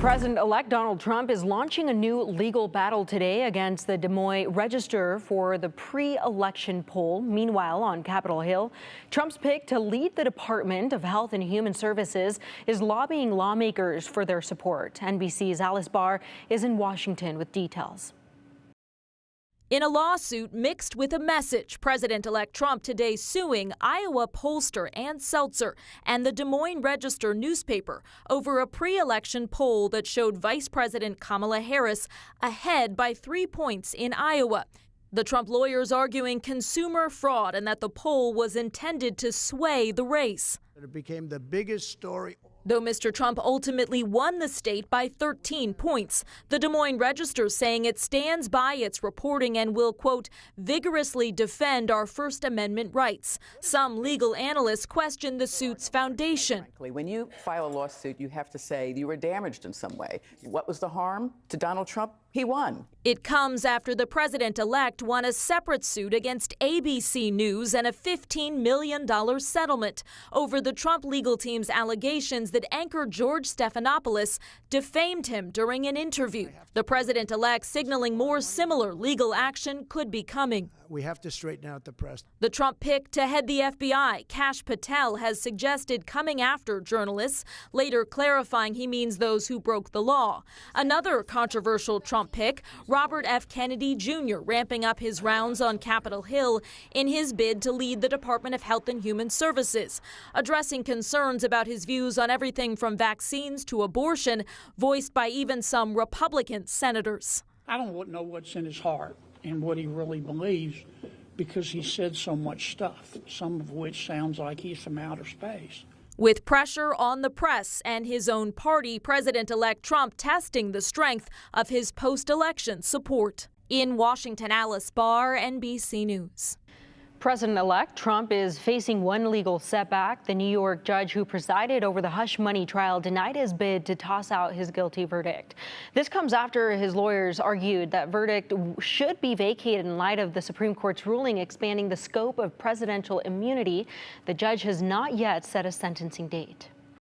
President-elect Donald Trump is launching a new legal battle today against the Des Moines Register for the pre-election poll. Meanwhile, on Capitol Hill, Trump's pick to lead the Department of Health and Human Services is lobbying lawmakers for their support. NBC's Alice Barr is in Washington with details. In a lawsuit mixed with a message, President-elect Trump today suing Iowa pollster Ann Seltzer and the Des Moines Register newspaper over a pre-election poll that showed Vice President Kamala Harris ahead by 3 points in Iowa. The Trump lawyers arguing consumer fraud and that the poll was intended to sway the race. It became the biggest story. Though Mr. Trump ultimately won the state by 13 points, the Des Moines Register saying it stands by its reporting and will, quote, vigorously defend our First Amendment rights. Some legal analysts question the suit's foundation. When you file a lawsuit, you have to say you were damaged in some way. What was the harm to Donald Trump? He won. It comes after the president-elect won a separate suit against ABC News and a $15 million settlement over the Trump legal team's allegations that anchor George Stephanopoulos defamed him during an interview. The president-elect signaling more similar legal action could be coming. We have to straighten out the press. The Trump pick to head the FBI, Kash Patel, has suggested coming after journalists, later clarifying he means those who broke the law. Another controversial Trump pick, Robert F. Kennedy Jr., ramping up his rounds on Capitol Hill in his bid to lead the Department of Health and Human Services, addressing concerns about his views on everything from vaccines to abortion, voiced by even some Republican senators. I don't know what's in his heart and what he really believes, because he said so much stuff, some of which sounds like he's from outer space. With pressure on the press and his own party, President-elect Trump testing the strength of his post-election support. In Washington, Alice Barr, NBC News. President-elect Trump is facing one legal setback. The New York judge who presided over the hush money trial denied his bid to toss out his guilty verdict. This comes after his lawyers argued that verdict should be vacated in light of the Supreme Court's ruling expanding the scope of presidential immunity. The judge has not yet set a sentencing date.